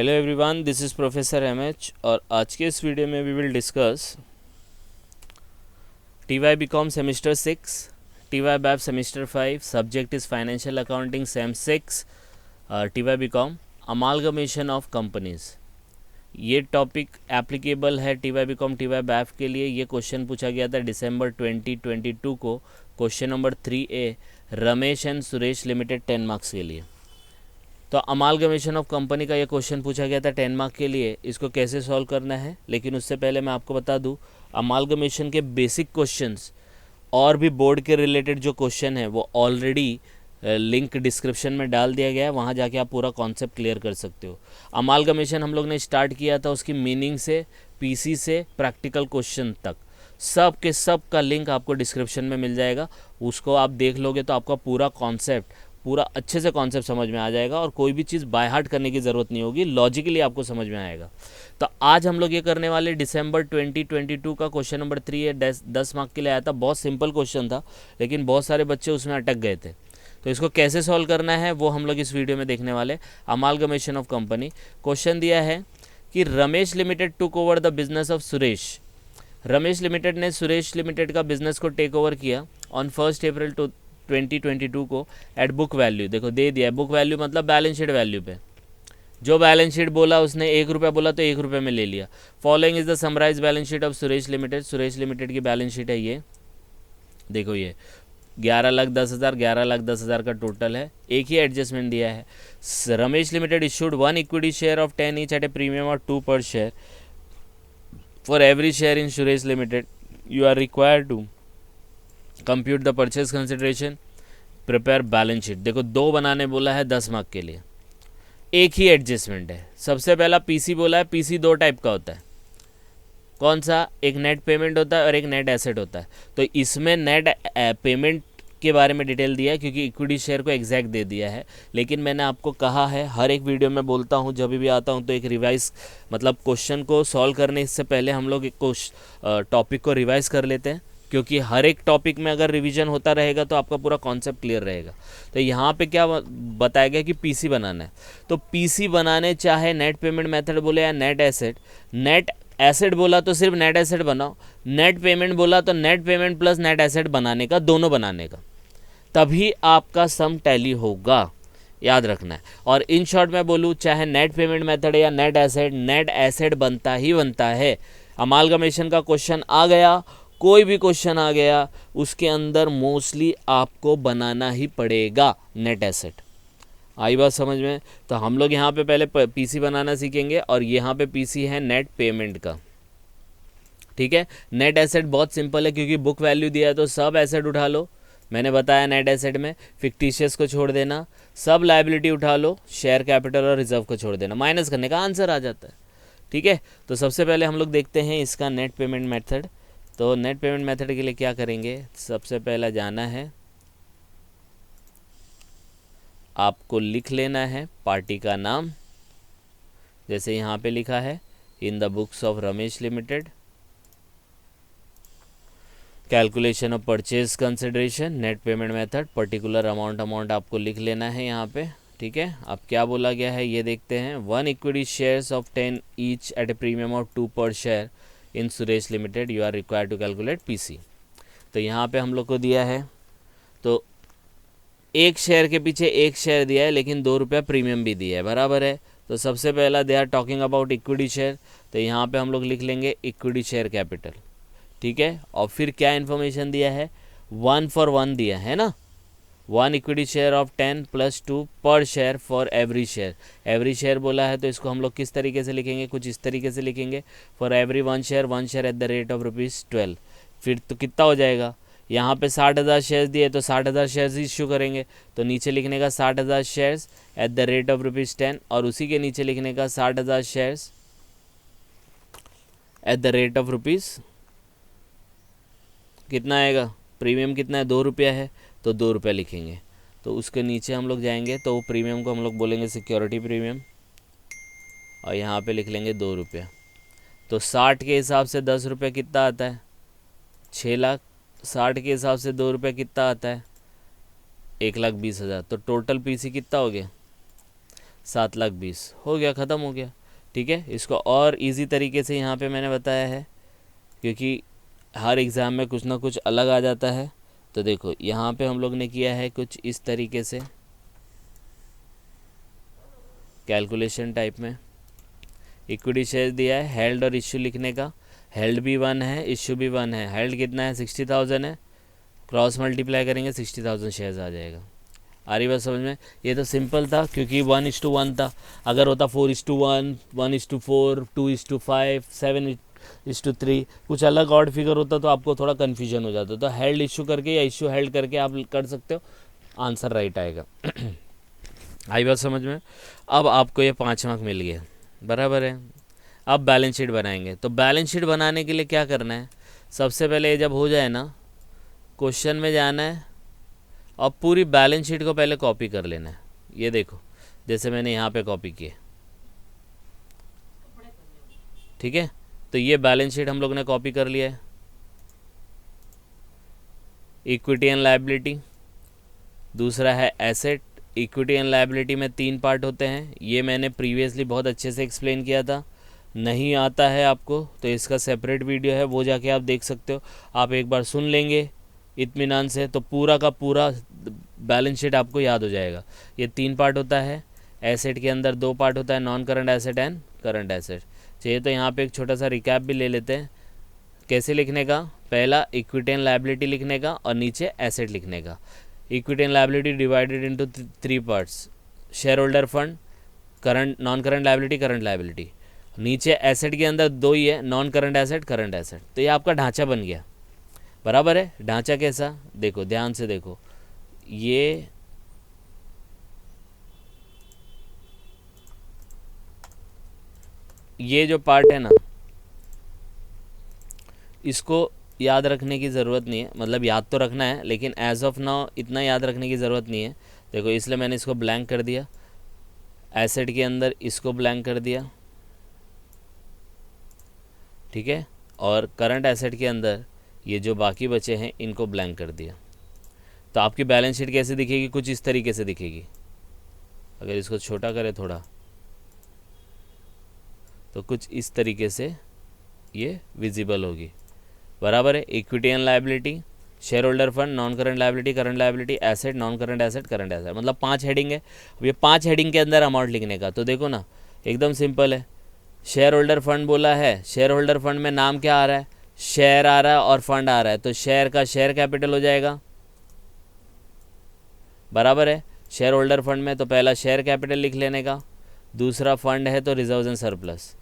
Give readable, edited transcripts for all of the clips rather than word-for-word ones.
Hello everyone, this is professor MH और आज के इस वीडियो में we will discuss TY BCom semester 6, TY बैब semester 5, subject is financial accounting sem 6, TY BCom amalgamation of companies. ये topic applicable है TY BCom TY बैब के लिए। ये क्वेश्चन पूछा गया था दिसंबर 2022 को, question number 3A, Ramesh and Suresh limited 10 marks के लिए। तो अमालगमेशन ऑफ कंपनी का ये क्वेश्चन पूछा गया था 10 मार्क के लिए। इसको कैसे सॉल्व करना है, लेकिन उससे पहले मैं आपको बता दूं, अमालगमेशन के बेसिक क्वेश्चंस और भी बोर्ड के रिलेटेड जो क्वेश्चन है वो ऑलरेडी लिंक डिस्क्रिप्शन में डाल दिया गया है, वहाँ जाके आप पूरा कॉन्सेप्ट क्लियर कर सकते हो। अमालगमेशन हम लोग ने स्टार्ट किया था उसकी मीनिंग से, पीसी से प्रैक्टिकल क्वेश्चन तक, सब के सब का लिंक आपको डिस्क्रिप्शन में मिल जाएगा। उसको आप देख लोगे तो आपका पूरा कॉन्सेप्ट, पूरा अच्छे से कॉन्सेप्ट समझ में आ जाएगा और कोई भी चीज़ बाय हार्ट करने की ज़रूरत नहीं होगी, लॉजिकली आपको समझ में आएगा। तो आज हम लोग ये करने वाले दिसंबर 2022 का क्वेश्चन नंबर 3 है, 10 मार्क के लिए आया था। बहुत सिंपल क्वेश्चन था, लेकिन बहुत सारे बच्चे उसमें अटक गए थे। तो इसको कैसे सॉल्व करना है वो हम लोग इस वीडियो में देखने वाले। अमालगमेशन ऑफ कंपनी क्वेश्चन दिया है कि Ramesh limited took over the business of Suresh. Ramesh limited ने सुरेश लिमिटेड का बिजनेस को टेक ओवर किया ऑन 1 अप्रैल 2022 को एट बुक वैल्यू। देखो दे दिया है, बुक वैल्यू मतलब बैलेंस शीट वैल्यू पे। जो बैलेंस शीट बोला उसने 1 रुपया बोला तो 1 रुपये में ले लिया। Following is the summarise balance sheet of Suresh limited. Suresh limited की बैलेंस शीट है ये, देखो ये 11,10,000, 11,10,000 का टोटल है। एक ही एडजस्टमेंट दिया है। Ramesh limited issued 1 equity share of 10 each at a premium of 2 per share for every share in Suresh limited. You are required to compute the purchase consideration, prepare balance sheet. देखो दो बनाने बोला है 10 मार्क के लिए, एक ही एडजस्टमेंट है। सबसे पहला पीसी बोला है। पीसी दो टाइप का होता है, कौन सा? एक नेट पेमेंट होता है और एक नेट एसेट होता है। तो इसमें नेट पेमेंट के बारे में डिटेल दिया है क्योंकि इक्विटी शेयर को एग्जैक्ट दे दिया है। लेकिन मैंने आपको कहा है, हर एक वीडियो में बोलता हूँ, जब भी आता हूँ तो एक रिवाइज, मतलब क्वेश्चन को सॉल्व करने से पहले हम लोग एक टॉपिक को रिवाइज कर लेते हैं, क्योंकि हर एक टॉपिक में अगर रिवीजन होता रहेगा तो आपका पूरा कॉन्सेप्ट क्लियर रहेगा। तो यहाँ पे क्या बताया गया कि पीसी बनाना है। तो पीसी बनाने चाहे नेट पेमेंट मेथड बोले या नेट एसेट, नेट एसेट बोला तो सिर्फ नेट एसेट बनाओ, नेट पेमेंट बोला तो net payment plus net asset बनाने का, दोनों बनाने का, तभी आपका सम टैली होगा, याद रखना है। और इन शॉर्ट में बोलूँ, चाहे नेट पेमेंट मेथड या नेट एसेट बनता ही बनता है। अमालगमेशन का क्वेश्चन आ गया, कोई भी क्वेश्चन आ गया, उसके अंदर मोस्टली आपको बनाना ही पड़ेगा नेट एसेट। आई बात समझ में? तो हम लोग यहाँ पे पहले पीसी बनाना सीखेंगे और यहाँ पे पीसी है नेट पेमेंट का, ठीक है। नेट एसेट बहुत सिंपल है, क्योंकि बुक वैल्यू दिया है तो सब एसेट उठा लो। मैंने बताया नेट एसेट में फिक्टिशियस को छोड़ देना, सब लायबिलिटी उठा लो, शेयर कैपिटल और रिजर्व को छोड़ देना, माइनस करने का आंसर आ जाता है, ठीक है। तो सबसे पहले हम लोग देखते हैं इसका नेट पेमेंट मेथड। तो नेट पेमेंट मेथड के लिए क्या करेंगे, सबसे पहला जाना है, आपको लिख लेना है पार्टी का नाम, जैसे यहाँ पे लिखा है इन the books of Ramesh limited, calculation of purchase consideration, net payment method, particular amount आपको लिख लेना है यहाँ पे, ठीक है। अब क्या बोला गया है ये देखते हैं। 1 equity shares of 10 each at a premium of 2 per share in Suresh limited, you are required to calculate PC. तो यहाँ पे हम लोग को दिया है, तो एक शेयर के पीछे एक शेयर दिया है, लेकिन 2 रुपया प्रीमियम भी दिया है, बराबर है। तो सबसे पहला they are talking about equity share, तो यहाँ पे हम लोग लिख लेंगे इक्विटी शेयर कैपिटल, ठीक है। और फिर क्या इन्फॉर्मेशन दिया है, 1 for 1 दिया है ना, 1 equity share of 10 + 2 per share for every share. Every share बोला है तो इसको हम लोग किस तरीके से लिखेंगे, कुछ इस तरीके से लिखेंगे, for every 1 share at the rate of ₹12। फिर तो कितना हो जाएगा, यहाँ पे 60,000 शेयर्स दिए तो 60,000 शेयर्स इशू करेंगे, तो नीचे लिखने का 60,000 shares at the rate of ₹10, और उसी के नीचे लिखने का 60,000 shares at the rate of कितना आएगा, प्रीमियम कितना है, 2 रुपया है तो 2 रुपया लिखेंगे। तो उसके नीचे हम लोग जाएंगे तो वो प्रीमियम को हम लोग बोलेंगे सिक्योरिटी प्रीमियम, और यहाँ पे लिख लेंगे 2 रुपया। तो 60 के हिसाब से 10 रुपये कितना आता है, 6 लाख। 60 के हिसाब से 2 रुपये कितना आता है, 1,20,000। तो टोटल पीसी कितना हो गया, 7,20,000 हो गया, ख़त्म हो गया। ठीक है, इसको और इजी तरीके से यहाँ पे मैंने बताया है, क्योंकि हर एग्ज़ाम में कुछ ना कुछ अलग आ जाता है। तो देखो यहाँ पे हम लोग ने किया है कुछ इस तरीके से कैलकुलेशन टाइप में। इक्विटी शेयर दिया है, हेल्ड और इश्यू लिखने का। हेल्ड भी 1 है, इश्यू भी 1 है। हेल्ड कितना है, 60,000 है, क्रॉस मल्टीप्लाई करेंगे 60,000 शेयर्स आ जाएगा। आ रही बात समझ में? ये तो सिंपल था क्योंकि 1:1 था। अगर होता 4:1, 1:4, 2:5, 7:3, कुछ अलग ऑड फिगर होता तो आपको थोड़ा कन्फ्यूजन हो जाता। तो हेल्ड इशू करके या इशू हेल्ड करके आप कर सकते हो, आंसर राइट आएगा। आई बात समझ में? अब आपको ये 5 मार्क मिल गए, बराबर है। अब बैलेंस शीट बनाएंगे। तो बैलेंस शीट बनाने के लिए क्या करना है, सबसे पहले जब हो जाए ना, क्वेश्चन में जाना है और पूरी बैलेंस शीट को पहले कॉपी कर लेना है। ये देखो जैसे मैंने यहाँ पे कॉपी किए, ठीक है। तो ये बैलेंस शीट हम लोग ने कॉपी कर लिया है। इक्विटी एंड लायबिलिटी, दूसरा है एसेट। इक्विटी एंड लायबिलिटी में 3 पार्ट होते हैं, ये मैंने प्रीवियसली बहुत अच्छे से एक्सप्लेन किया था। नहीं आता है आपको तो इसका सेपरेट वीडियो है, वो जाके आप देख सकते हो। आप एक बार सुन लेंगे इत्मीनान से तो पूरा का पूरा बैलेंस शीट आपको याद हो जाएगा। ये 3 पार्ट होता है। एसेट के अंदर 2 पार्ट होता है, non current asset and current asset. चाहिए तो यहाँ पे एक छोटा सा रिकैप भी ले लेते हैं, कैसे लिखने का। पहला इक्विटी एंड लायबिलिटी लिखने का और नीचे एसेट लिखने का। Equity and liability divided into 3 parts, share holder fund, current, non current liability, current liability. नीचे एसेट के अंदर 2 ही है, non current asset, current asset. तो ये आपका ढांचा बन गया, बराबर है। ढांचा कैसा, देखो ध्यान से देखो, ये जो पार्ट है ना, इसको याद रखने की ज़रूरत नहीं है, मतलब याद तो रखना है लेकिन एज ऑफ नाउ इतना याद रखने की ज़रूरत नहीं है। देखो इसलिए मैंने इसको ब्लैंक कर दिया, एसेट के अंदर इसको ब्लैंक कर दिया, ठीक है। और करंट एसेट के अंदर ये जो बाकी बचे हैं इनको ब्लैंक कर दिया। तो आपकी बैलेंस शीट कैसे दिखेगी, कुछ इस तरीके से दिखेगी। अगर इसको छोटा करें थोड़ा तो कुछ इस तरीके से ये विजिबल होगी, बराबर है। Equity and liability, share holder fund, non current liability, current liability, asset, non current asset, current asset, मतलब 5 हेडिंग है। अब ये 5 हेडिंग के अंदर अमाउंट लिखने का। तो देखो ना एकदम सिंपल है। शेयर होल्डर फंड बोला है, शेयर होल्डर फंड में नाम क्या आ रहा है, शेयर आ रहा है और फंड आ रहा है, तो शेयर का शेयर कैपिटल हो जाएगा, बराबर है। शेयर होल्डर फंड में तो पहला शेयर कैपिटल लिख लेने का, दूसरा फंड है तो reserves and surplus.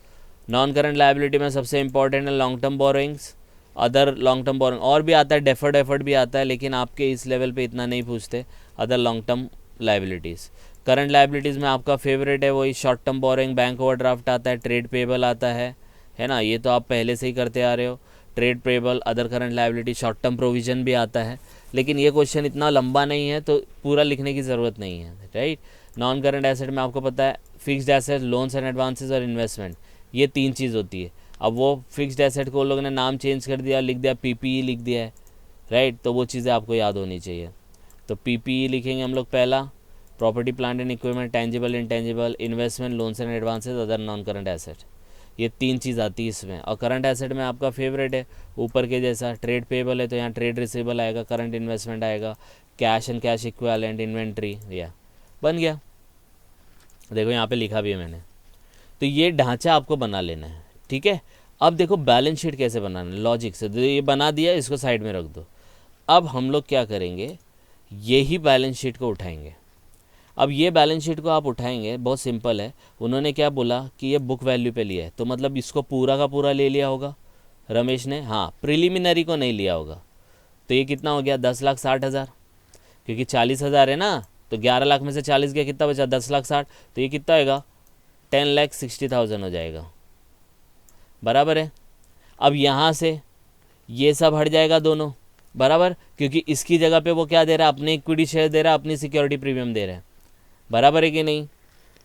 Non current liability में सबसे इंपॉर्टेंट है long term borrowings, other long term borrowing, और भी आता है डेफर्ड एफर्ड भी आता है, लेकिन आपके इस लेवल पे इतना नहीं पूछते। Other long term liabilities. Current liabilities में आपका फेवरेट है वही short term borrowing, bank overdraft आता है, ट्रेड पेबल आता है ना, ये तो आप पहले से ही करते आ रहे हो। Trade payable, other current liability, short term provision भी आता है, लेकिन ये क्वेश्चन इतना लंबा नहीं है तो पूरा लिखने की ज़रूरत नहीं है, राइट। नॉन करंट एसेट में आपको पता है fixed asset, loans and advances और इन्वेस्टमेंट, ये 3 चीज़ होती है। अब वो फिक्स्ड एसेट को लोगों ने नाम चेंज कर दिया, लिख दिया पीपीई लिख दिया है, राइट। तो वो चीज़ें आपको याद होनी चाहिए। तो पीपीई लिखेंगे हम लोग पहला, property plant and equipment, tangible intangible, investment, loans and advances, other non current asset, ये 3 चीज़ आती है इसमें। और करंट एसेट में आपका फेवरेट है ऊपर के जैसा, ट्रेड पेबल है तो यहाँ ट्रेड रिसीवेबल आएगा, करंट इन्वेस्टमेंट आएगा, cash and cash equivalent, inventory, या बन गया। देखो यहाँ पे लिखा भी है मैंने। तो ये ढांचा आपको बना लेना है, ठीक है। अब देखो बैलेंस शीट कैसे बनाना है, लॉजिक से। तो ये बना दिया, इसको साइड में रख दो। अब हम लोग क्या करेंगे, यही बैलेंस शीट को उठाएंगे। अब ये बैलेंस शीट को आप उठाएंगे, बहुत सिंपल है। उन्होंने क्या बोला कि ये बुक वैल्यू पे लिया है, तो मतलब इसको पूरा का पूरा ले लिया होगा रमेश ने, हाँ, प्रिलिमिनरी को नहीं लिया होगा। तो ये कितना हो गया, 10,60,000, क्योंकि 40,000 है ना, तो 11 लाख में से 40 गया, कितना बचा, 10,60,000। तो ये कितना होगा, 10,60,000 हो जाएगा, बराबर है। अब यहाँ से ये सब हट जाएगा दोनों, बराबर, क्योंकि इसकी जगह पे वो क्या दे रहा है, अपने इक्विटी शेयर दे रहा है, अपनी सिक्योरिटी प्रीमियम दे रहा है, बराबर है कि नहीं,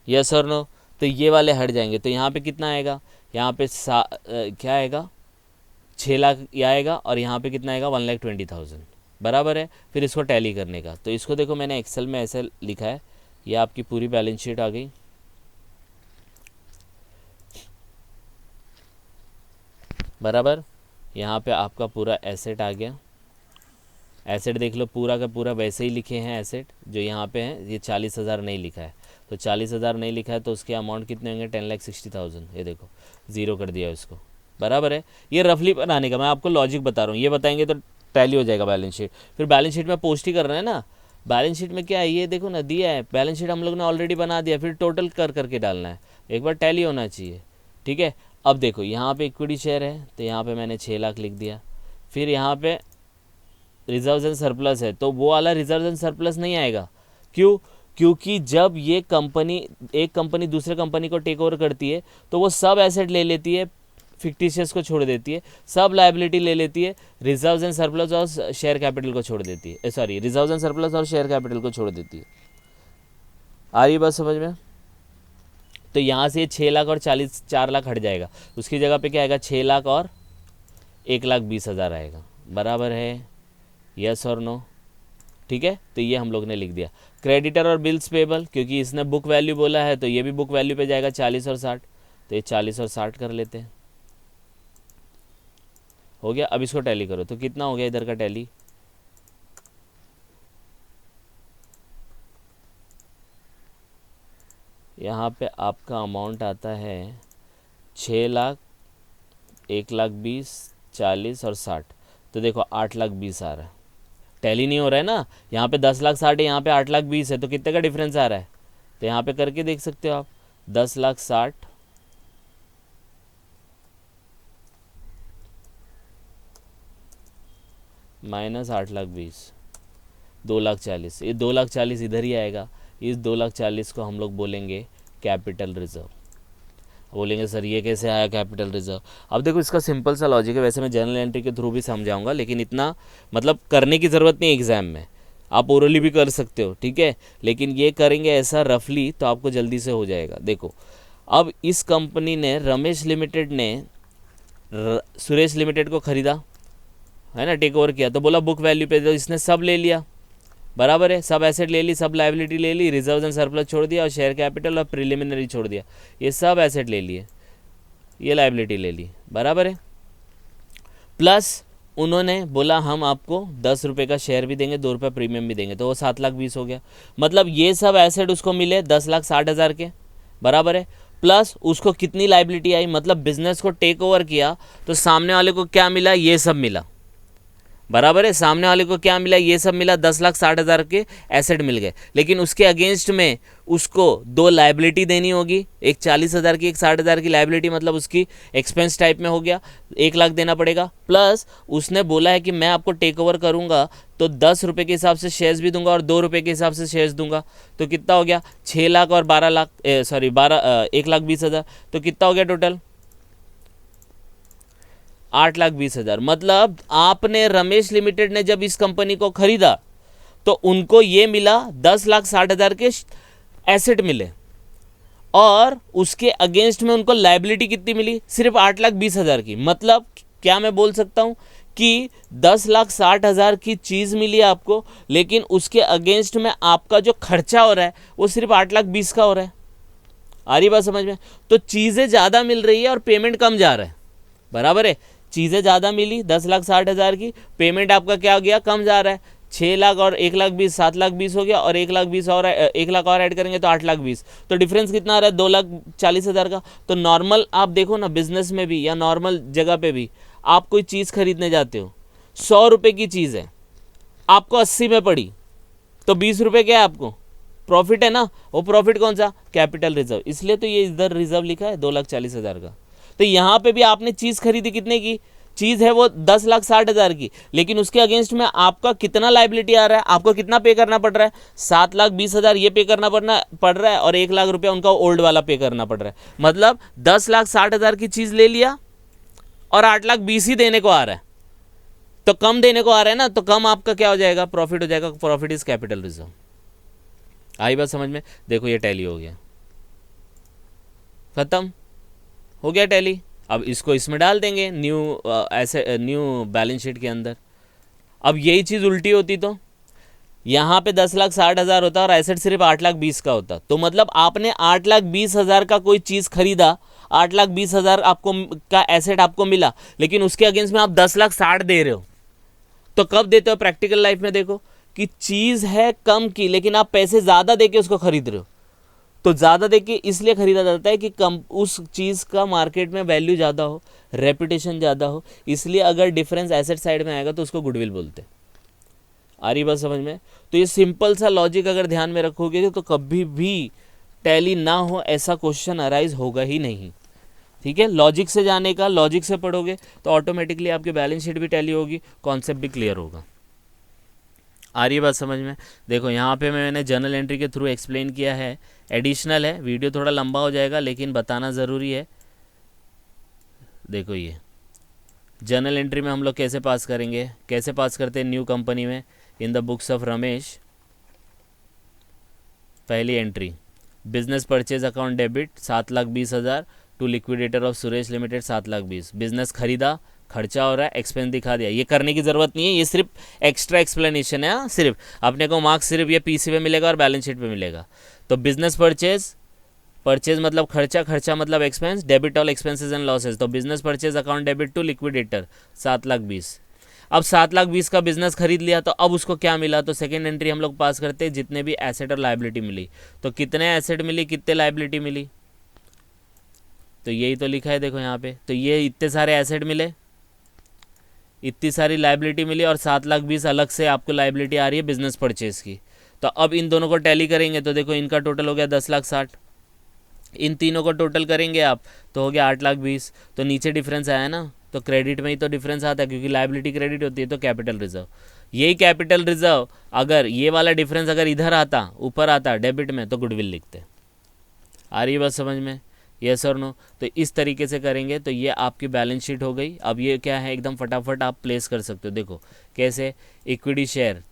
यस और नो। तो ये वाले हट जाएंगे, तो यहाँ पे कितना आएगा, यहाँ पे क्या आएगा, 6 लाख ये आएगा, और यहाँ पे कितना आएगा, 1,20,000, बराबर है। फिर इसको टैली करने का, तो इसको देखो मैंने एक्सेल में ऐसे लिखा है, ये आपकी पूरी बैलेंस शीट आ गई, बराबर। यहाँ पे आपका पूरा एसेट आ गया। एसेट देख लो पूरा का पूरा वैसे ही लिखे हैं एसेट जो यहाँ पे हैं। ये 40,000 नहीं लिखा है, तो 40,000 नहीं लिखा है तो उसके अमाउंट कितने होंगे 10,60,000। ये देखो ज़ीरो कर दिया इसको, बराबर है। ये रफली बनाने का मैं आपको लॉजिक बता रहा हूँ, ये बताएंगे तो टैली हो जाएगा बैलेंस शीट। फिर बैलेंस शीट में पोस्ट ही कर रहे हैं ना। बैलेंस शीट में क्या है ये देखो ना, दिया है बैलेंस शीट हम लोग ने ऑलरेडी बना दिया, फिर टोटल कर करके डालना है, एक बार टैली होना चाहिए, ठीक है। अब देखो यहाँ पे इक्विटी शेयर है तो यहाँ पे मैंने 6 लाख लिख दिया। फिर यहाँ पे रिजर्व्स एंड सरप्लस है तो वो वाला रिजर्व्स एंड सरप्लस नहीं आएगा। क्यों? क्योंकि जब ये कंपनी एक कंपनी दूसरे कंपनी को टेक ओवर करती है तो वो सब एसेट ले लेती है, फिक्टिशियस को छोड़ देती है, सब लायबिलिटी ले लेती है, रिजर्व्स एंड सरप्लस और शेयर कैपिटल को छोड़ देती है, सॉरी रिजर्व्स एंड सरप्लस और शेयर कैपिटल को छोड़ देती है। आ रही बात समझ में? तो यहाँ से 6 लाख और 4 लाख हट जाएगा, उसकी जगह पे क्या आएगा 6 लाख और 1,20,000 आएगा, बराबर है, यस और नो, ठीक है। तो ये हम लोग ने लिख दिया। क्रेडिटर और बिल्स पेबल, क्योंकि इसने बुक वैल्यू बोला है तो ये भी बुक वैल्यू पे जाएगा 40 और 60, तो ये 40 और 60 कर लेते हैं, हो गया। अब इसको टैली करो तो कितना हो गया इधर का टैली, यहाँ पे आपका अमाउंट आता है 6 लाख, 1,20,000, 40 और 60, तो देखो 8,20,000 आ रहा है। टैली नहीं हो रहा है ना, यहाँ पे 10,60,000 है, यहाँ पे 8,20,000 है, तो कितने का डिफरेंस आ रहा है, तो यहाँ पे करके देख सकते हो आप। 10,60,000 माइनस 8,20,000, 2,40,000, ये 2,40,000 इधर ही आएगा। इस 2,40,000 को हम लोग बोलेंगे कैपिटल रिजर्व। बोलेंगे सर ये कैसे आया कैपिटल रिजर्व? अब देखो इसका सिंपल सा लॉजिक है, वैसे मैं जर्नल एंट्री के थ्रू भी समझाऊंगा, लेकिन इतना मतलब करने की ज़रूरत नहीं एग्ज़ाम में, आप ओरली भी कर सकते हो, ठीक है, लेकिन ये करेंगे ऐसा रफली तो आपको जल्दी से हो जाएगा। देखो अब इस कंपनी ने रमेश लिमिटेड ने सुरेश लिमिटेड को ख़रीदा है ना, टेक ओवर किया, तो बोला बुक वैल्यू पे, तो इसने सब ले लिया, बराबर है, सब एसेट ले ली, सब लायबिलिटी ले ली, रिजर्व एंड सरप्लस छोड़ दिया और शेयर कैपिटल और प्रिलिमिनरी छोड़ दिया, ये सब एसेट ले लिए, ये लायबिलिटी ले ली, बराबर है। प्लस उन्होंने बोला हम आपको 10 रुपये का शेयर भी देंगे, 2 रुपये प्रीमियम भी देंगे, तो वो 7,20,000 हो गया। मतलब ये सब एसेट उसको मिले 10,60,000 के, बराबर है। प्लस उसको कितनी लायबिलिटी आई, मतलब बिजनेस को टेक ओवर किया तो सामने वाले को क्या मिला, ये सब मिला, बराबर है। सामने वाले को क्या मिला, ये सब मिला, 10,60,000 के एसेट मिल गए, लेकिन उसके अगेंस्ट में उसको 2 लायबिलिटी देनी होगी, एक 40,000 की, एक 60,000 की लायबिलिटी, मतलब उसकी एक्सपेंस टाइप में हो गया, 1 लाख देना पड़ेगा। प्लस उसने बोला है कि मैं आपको टेक ओवर करूंगा तो 10 रुपये के हिसाब से शेयर्स भी दूंगा और 2 रुपये के हिसाब से शेयर्स दूंगा, तो कितना हो गया 6 लाख और 12 लाख, सॉरी 1,20,000, तो कितना हो गया टोटल 8,20,000। मतलब आपने रमेश लिमिटेड ने जब इस कंपनी को खरीदा तो उनको ये मिला 10,60,000 के एसेट मिले और उसके अगेंस्ट में उनको लायबिलिटी कितनी मिली, सिर्फ 8,20,000 की। मतलब क्या मैं बोल सकता हूं कि 10,60,000 की चीज़ मिली आपको, लेकिन उसके अगेंस्ट में आपका जो खर्चा हो रहा है वो सिर्फ 8,20,000 का हो रहा है। आ रही बात समझ में? तो चीज़ें ज़्यादा मिल रही है और पेमेंट कम जा रहा है, बराबर है। चीज़ें ज़्यादा मिली 10,60,000 की, पेमेंट आपका क्या हो गया, कम जा रहा है। 6 लाख और 1,20,000, 7,20,000 हो गया, और 1,20,000 और 1 लाख और ऐड करेंगे तो 8,20,000, तो डिफरेंस कितना आ रहा है 2,40,000 का। तो नॉर्मल आप देखो ना, बिजनेस में भी या नॉर्मल जगह पे भी आप कोई चीज़ खरीदने जाते हो, 100 रुपये की चीज़ है, आपको 80 में पड़ी, तो 20 रुपये क्या है आपको प्रॉफिट है ना। वो प्रॉफिट कौन सा, कैपिटल रिजर्व, इसलिए तो ये इधर रिजर्व लिखा है 2,40,000 का। तो यहाँ पे भी आपने चीज़ खरीदी, कितने की चीज़ है वो 10,60,000 की, लेकिन उसके अगेंस्ट में आपका कितना लायबिलिटी आ रहा है, आपको कितना पे करना पड़ रहा है, 7,20,000 ये पे करना पड़ रहा है और 1 लाख रुपया उनका ओल्ड वाला पे करना पड़ रहा है। मतलब 10,60,000 की चीज़ ले लिया और 8,20,000 ही देने को आ रहा है, तो कम देने को आ रहा है ना, तो कम आपका क्या हो जाएगा, प्रॉफिट हो जाएगा। Profit is capital reserve. आई बात समझ में? देखो ये टैली हो गया, खत्म हो गया टैली। अब इसको इसमें डाल देंगे न्यू बैलेंस शीट के अंदर। अब यही चीज़ उल्टी होती तो यहाँ पे 10,60,000 होता और एसेट सिर्फ 8,20,000 का होता, तो मतलब आपने 8,20,000 का कोई चीज़ खरीदा 8,20,000 आपको का एसेट आपको मिला, लेकिन उसके अगेंस्ट में आप 10,60,000 दे रहे हो। तो कब देते हो? प्रैक्टिकल लाइफ में देखो कि चीज़ है कम की, लेकिन आप पैसे ज़्यादा देके उसको खरीद रहे हो। तो ज़्यादा देके इसलिए खरीदा जाता है कि कम उस चीज़ का मार्केट में वैल्यू ज़्यादा हो, रेपुटेशन ज़्यादा हो, इसलिए अगर डिफरेंस एसेट साइड में आएगा तो उसको गुडविल बोलते हैं। आ रही बात समझ में? तो ये सिंपल सा लॉजिक अगर ध्यान में रखोगे तो कभी भी टैली ना हो ऐसा क्वेश्चन अराइज होगा ही नहीं। ठीक है, लॉजिक से जाने का, लॉजिक से पढ़ोगे तो ऑटोमेटिकली आपकी बैलेंस शीट भी टैली होगी, कॉन्सेप्ट भी क्लियर होगा। आ रही है बात समझ में? देखो यहाँ पे मैंने जर्नल एंट्री के थ्रू एक्सप्लेन किया है, एडिशनल है, वीडियो थोड़ा लंबा हो जाएगा लेकिन बताना ज़रूरी है। देखो ये जर्नल एंट्री में हम लोग कैसे पास करेंगे, कैसे पास करते हैं न्यू कंपनी में। In the books of Ramesh, पहली entry business purchase account debit 7,20,000 to liquidator of Suresh limited 7,20,000। बिजनेस खरीदा, खर्चा हो रहा है, एक्सपेंस दिखा दिया। ये करने की ज़रूरत नहीं है, ये सिर्फ एक्स्ट्रा एक्सप्लेनेशन है। सिर्फ अपने को मार्क्स सिर्फ ये पीसी पे मिलेगा और बैलेंस शीट पे मिलेगा। तो बिजनेस परचेज, परचेज मतलब खर्चा, खर्चा मतलब expense, debit all expenses and losses. तो business purchase account debit to liquidator 7,20,000। अब 7,20,000 का बिजनेस खरीद लिया तो अब उसको क्या मिला? तो सेकेंड एंट्री हम लोग पास करते हैं जितने भी एसेट और लाइबिलिटी मिली। तो कितने एसेट मिली, कितने लाइबिलिटी मिली, तो यही तो लिखा है देखो यहाँ पे। तो ये इतने सारे एसेट मिले, इतनी सारी लाइबिलिटी मिली और 7,20,000 अलग से आपको लाइबिलिटी आ रही है बिजनेस परचेज की। तो अब इन दोनों को टैली करेंगे तो देखो इनका टोटल हो गया 10,60,000। इन तीनों को टोटल करेंगे आप तो हो गया 8,20,000। तो नीचे डिफरेंस आया ना, तो क्रेडिट में ही तो डिफरेंस आता है क्योंकि लाइबिलिटी क्रेडिट होती है। तो कैपिटल रिजर्व, यही कैपिटल रिजर्व अगर ये वाला डिफरेंस अगर इधर आता, ऊपर आता डेबिट में, तो गुडविल लिखते। आ रही है बात समझ में? यस और नो? तो इस तरीके से करेंगे तो ये आपकी बैलेंस शीट हो गई। अब ये क्या है, एकदम फटाफट आप प्लेस कर सकते हो। देखो कैसे, इक्विटी शेयर,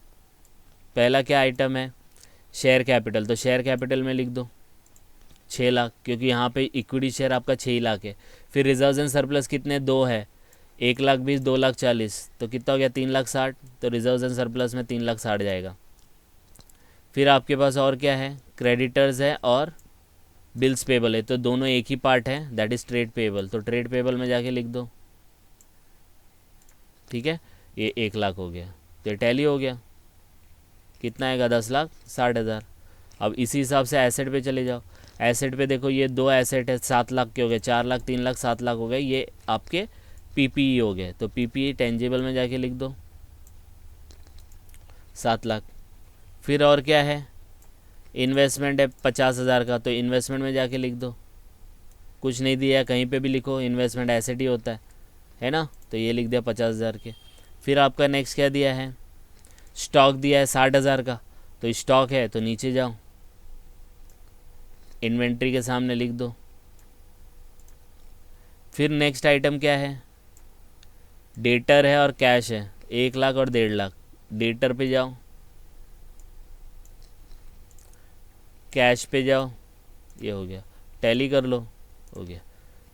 पहला क्या आइटम है, शेयर कैपिटल। तो शेयर कैपिटल में लिख दो 6 लाख, क्योंकि यहाँ पे इक्विटी शेयर आपका 6 लाख है। फिर रिजर्व्स एंड सरप्लस कितने, 2 है, 1,20,000, 2,40,000, तो कितना हो गया 3,60,000। तो रिजर्व्स एंड सरप्लस में 3,60,000 जाएगा। फिर आपके पास और क्या है, क्रेडिटर्स है और बिल्स पेबल है। तो दोनों एक ही पार्ट है, दैट इज ट्रेड पेबल। तो ट्रेड पेबल में जाके लिख दो। ठीक है, ये 1 लाख हो गया, तो टैली हो गया। कितना आएगा, 10,60,000। अब इसी हिसाब से एसेट पे चले जाओ। एसेट पे देखो ये 2 एसेट है, 7 लाख के हो गए, 4 लाख, 3 लाख, 7 लाख हो गए। ये आपके पीपीई हो गए। तो पीपीई टेंजिबल में जाके लिख दो 7 लाख। फिर और क्या है, इन्वेस्टमेंट है 50,000 का, तो इन्वेस्टमेंट में जाके लिख दो। कुछ नहीं दिया, कहीं पे भी लिखो, इन्वेस्टमेंट एसेट ही होता है ना। तो ये लिख दिया 50,000 के। फिर आपका नेक्स्ट क्या दिया है, स्टॉक दिया है 60,000 का। तो स्टॉक है तो नीचे जाओ, इन्वेंट्री के सामने लिख दो। फिर नेक्स्ट आइटम क्या है, डेटर है और कैश है, 1 लाख और 1.5 लाख। डेटर पे जाओ, कैश पे जाओ, ये हो गया, टैली कर लो, हो गया।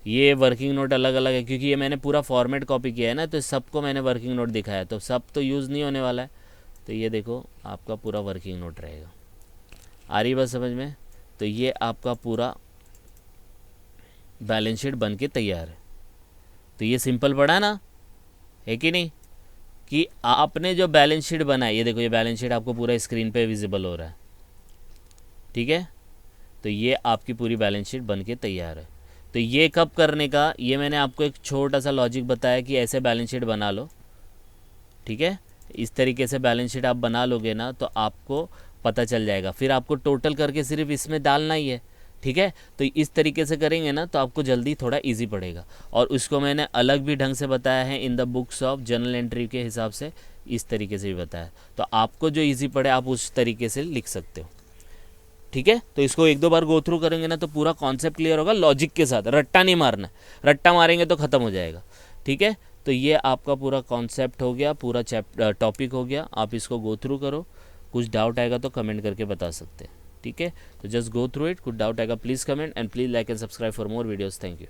ये वर्किंग नोट अलग अलग है क्योंकि ये मैंने पूरा फॉर्मेट कॉपी किया है ना, तो सबको मैंने वर्किंग नोट दिखाया, तो सब तो यूज़ नहीं होने वाला है। तो ये देखो आपका पूरा वर्किंग नोट रहेगा। आ रही बात समझ में? तो ये आपका पूरा बैलेंस शीट बन के तैयार है। तो ये सिंपल पड़ा ना, है कि नहीं, कि आपने जो बैलेंस शीट बनाई, ये देखो ये बैलेंस शीट आपको पूरा स्क्रीन पे विजिबल हो रहा है। ठीक है, तो ये आपकी पूरी बैलेंस शीट बन के तैयार है। तो ये कब करने का, ये मैंने आपको एक छोटा सा लॉजिक बताया कि ऐसे बैलेंस शीट बना लो। ठीक है, इस तरीके से बैलेंस शीट आप बना लोगे ना तो आपको पता चल जाएगा। फिर आपको टोटल करके सिर्फ इसमें डालना ही है। ठीक है, तो इस तरीके से करेंगे ना तो आपको जल्दी थोड़ा इजी पड़ेगा। और उसको मैंने अलग भी ढंग से बताया है इन the books of journal entry के हिसाब से, इस तरीके से भी बताया। तो आपको जो इजी पड़े आप उस तरीके से लिख सकते हो। ठीक है, तो इसको 1-2 बार गो थ्रू करेंगे ना तो पूरा कॉन्सेप्ट क्लियर होगा, लॉजिक के साथ। रट्टा नहीं मारना, रट्टा मारेंगे तो ख़त्म हो जाएगा। ठीक है, तो ये आपका पूरा कॉन्सेप्ट हो गया, पूरा टॉपिक हो गया। आप इसको गो थ्रू करो, कुछ डाउट आएगा तो कमेंट करके बता सकते हैं। ठीक है, तो जस्ट गो थ्रू इट, कुछ डाउट आएगा please comment, and please like and subscribe for more videos. Thank you.